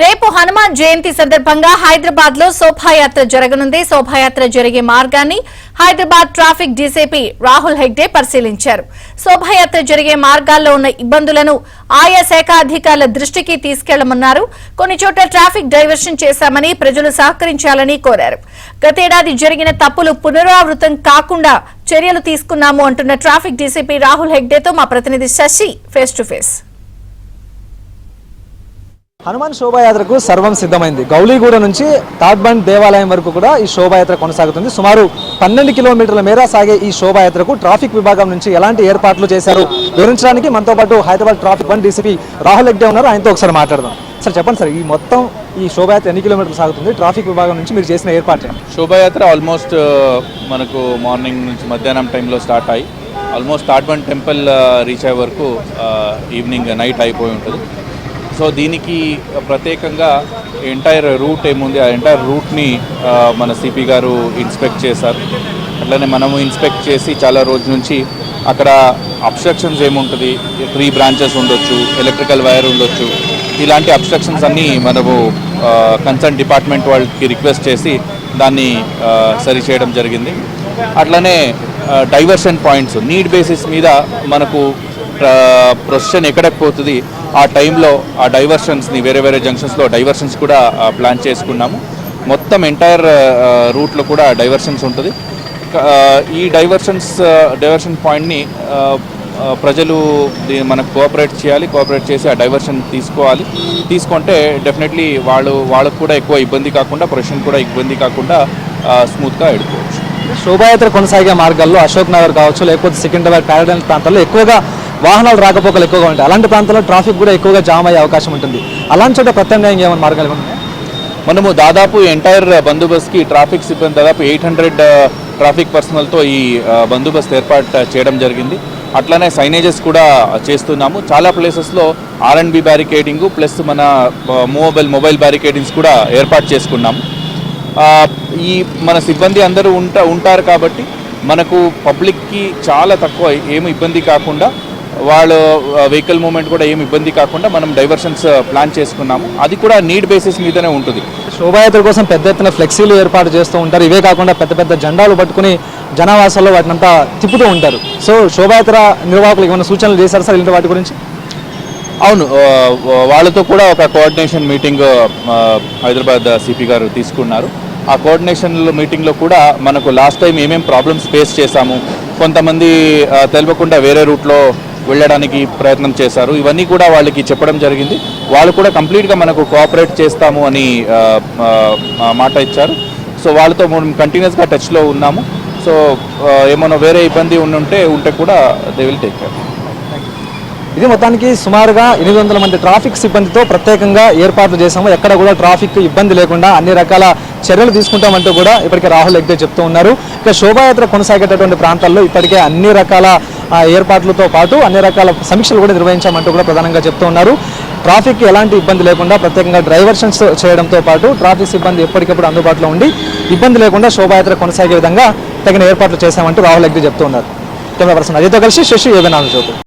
రేపు హనుమాన్ జయంతి సందర్భంగా హైదరాబాద్ లో శోభాయాత్ర జరగనుంది. శోభాయాత్ర జరిగే మార్గాన్ని హైదరాబాద్ ట్రాఫిక్ డీసీపీ రాహుల్ హెగ్డే పరిశీలించారు. శోభాయాత్ర జరిగే మార్గాల్లో ఉన్న ఇబ్బందులను ఆయా శాఖ అధికారుల దృష్టికి తీసుకెళ్లమన్నారు. కొన్ని చోట్ల ట్రాఫిక్ డైవర్షన్ చేశామని, ప్రజలు సహకరించాలని కోరారు. గతేడాది జరిగిన తప్పులు పునరావృతం కాకుండా చర్యలు తీసుకున్నాము అంటున్న ట్రాఫిక్ డీసీపీ రాహుల్ హెగ్డేతో మా ప్రతినిధి Shashi face to face. Hanuman శోభాయాత్రకు సర్వం సిద్ధమైంది. గౌలీగూడ నుంచి తాడ్బండ్ దేవాలయం వరకు కూడా ఈ శోభాయాత్ర కొనసాగుతుంది. సుమారు 12 కిలోమీటర్ల మేర సాగే ఈ శోభాయాత్రకు ట్రాఫిక్ విభాగం నుంచి ఎలాంటి ఏర్పాట్లు చేశారు వివరించడానికి మనతో పాటు హైదరాబాద్ ట్రాఫిక్ 1 డీసీపీ రాహుల్ హెగ్డే ఉన్నారు. ఆయనతో ఒకసారి మాట్లాడదాం. సార్ చెప్పండి సార్, ఈ మొత్తం ఈ శోభాయాత్ర ఎన్ని కిలోమీటర్లు సాగుతుంది? ట్రాఫిక్ విభాగం నుంచి మీరు చేసిన ఏర్పాట్లు? శోభాయాత్ర ఆల్మోస్ట్ మనకు మార్నింగ్ నుంచి మధ్యాహ్నం టైంలో స్టార్ట్ అయ్యి ఆల్మోస్ట్ తాడ్బండ్ టెంపుల్ రీచ్ అయ్యే వరకు ఈవినింగ్ నైట్ అయిపోయి ఉంటుంది. సో దీనికి ప్రత్యేకంగా ఎంటైర్ రూట్ ఏముంది, ఆ ఎంటైర్ రూట్ని మన సిపి గారు ఇన్స్పెక్ట్ చేశారు. అట్లనే మనము ఇన్స్పెక్ట్ చేసి చాలా రోజుల నుంచి అక్కడ అబ్స్ట్రక్షన్స్ ఏముంటుంది, ట్రీ బ్రాంచెస్ ఉండొచ్చు, ఎలక్ట్రికల్ వైర్ ఉండొచ్చు, ఇలాంటి అబ్స్ట్రక్షన్స్ అన్నీ మనము కన్సర్న్ డిపార్ట్మెంట్ వాళ్ళకి రిక్వెస్ట్ చేసి దాన్ని సరి చేయడం జరిగింది. అట్లనే డైవర్షన్ పాయింట్స్ నీడ్ బేసిస్ మీద మనకు ప్రొసెషన్ ఎక్కడికి పోతుంది ఆ టైంలో ఆ డైవర్షన్స్ని వేరే వేరే జంక్షన్స్లో డైవర్షన్స్ కూడా ప్లాన్ చేసుకున్నాము. మొత్తం ఎంటైర్ రూట్లో కూడా డైవర్షన్స్ ఉంటుంది. ఈ డైవర్షన్ పాయింట్ని ప్రజలు మనకు కోఆపరేట్ చేయాలి. కోఆపరేట్ చేసి ఆ డైవర్షన్ తీసుకుంటే డెఫినెట్లీ వాళ్ళకు కూడా ఎక్కువ ఇబ్బంది కాకుండా, ప్రొసెషన్ కూడా ఇబ్బంది కాకుండా స్మూత్గా ఎడుకోవచ్చు. శోభాయాత్ర కొనసాగే మార్గాల్లో అశోక్ నగర్ కావచ్చు, లేకపోతే సికింద్రాబాద్ ప్యారడైల్ ప్రాంతాల్లో ఎక్కువగా వాహనాలు రాకపోకలు ఎక్కువగా ఉంటాయి. అలాంటి ప్రాంతాల్లో ట్రాఫిక్ కూడా ఎక్కువగా జామ్ అయ్యే అవకాశం ఉంటుంది. అలాంటి చోట ప్రత్యామ్నాయంగా ఏమైనా మార్గాలు ఉన్నాయి? మనము దాదాపు ఎంటైర్ బందోబస్తుకి ట్రాఫిక్ సిబ్బంది దాదాపు 800 ట్రాఫిక్ పర్సనల్తో ఈ బందోబస్తు ఏర్పాటు చేయడం జరిగింది. అట్లనే సైనేజెస్ కూడా చేస్తున్నాము. చాలా ప్లేసెస్లో R&B బ్యారికేడింగ్ ప్లస్ మన మొబైల్ బ్యారికేడింగ్స్ కూడా ఏర్పాటు చేసుకున్నాము. ఈ మన సిబ్బంది అందరూ ఉంటారు కాబట్టి మనకు పబ్లిక్కి చాలా తక్కువ ఏమి ఇబ్బంది కాకుండా, వాళ్ళ వెహికల్ మూవ్మెంట్ కూడా ఏమి ఇబ్బంది కాకుండా మనం డైవర్షన్స్ ప్లాన్ చేసుకున్నాము. అది కూడా నీడ్ బేసిస్ మీదనే ఉంటుంది. శోభాయాత్ర కోసం పెద్ద ఎత్తున ఫ్లెక్సీలు ఏర్పాటు చేస్తూ ఉంటారు. ఇవే కాకుండా పెద్ద పెద్ద జెండాలు పట్టుకుని జనావాసాల్లో వాటినంతా తిప్పుతూ ఉంటారు. సో శోభాయాత్ర నిర్వాహకులకు ఏమైనా సూచనలు చేశారు సార్ ఇలాంటి వాటి గురించి? అవును, వాళ్ళతో కూడా ఒక కోఆర్డినేషన్ మీటింగ్ హైదరాబాద్ సిపి గారు తీసుకున్నారు. ఆ కోఆర్డినేషన్ మీటింగ్లో కూడా మనకు లాస్ట్ టైం ఏమేమి ప్రాబ్లమ్స్ ఫేస్ చేశాము, కొంతమంది తెలియకుండా వేరే రూట్లో వెళ్ళడానికి ప్రయత్నం చేశారు, ఇవన్నీ కూడా వాళ్ళకి చెప్పడం జరిగింది. వాళ్ళు కూడా కంప్లీట్గా మనకు కోఆపరేట్ చేస్తాము అని మాట ఇచ్చారు. సో వాళ్ళతో మనం కంటిన్యూస్గా టచ్లో ఉన్నాము. సో ఏమైనా వేరే ఇబ్బంది ఉంటే కూడా దే విల్ టేక్ కేర్. ఇది మొత్తానికి సుమారుగా 800 మంది ట్రాఫిక్ సిబ్బందితో ప్రత్యేకంగా ఏర్పాట్లు చేశాము. ఎక్కడ కూడా ట్రాఫిక్ ఇబ్బంది లేకుండా అన్ని రకాల చర్యలు తీసుకుంటామంటూ కూడా ఇప్పటికే రాహుల్ హెగ్డే చెప్తూ ఉన్నారు. ఇక శోభాయాత్ర కొనసాగేటటువంటి ప్రాంతాల్లో ఇప్పటికే అన్ని రకాల ఏర్పాట్లతో పాటు అన్ని రకాల సమీక్షలు కూడా నిర్వహించామంటూ కూడా ప్రధానంగా చెప్తూ ఉన్నారు. ట్రాఫిక్కి ఎలాంటి ఇబ్బంది లేకుండా ప్రత్యేకంగా డైవర్షన్స్ చేయడంతో పాటు ట్రాఫిక్ సిబ్బంది ఎప్పటికప్పుడు అందుబాటులో ఉండి ఇబ్బంది లేకుండా శోభాయాత్ర కొనసాగే విధంగా తగిన ఏర్పాట్లు చేశామంటూ రాహుల్ హెగ్డే చెప్తూ ఉన్నారు. కెమెరా పర్సన్ అజయ్తో కలిసి శశి ఏబెన్.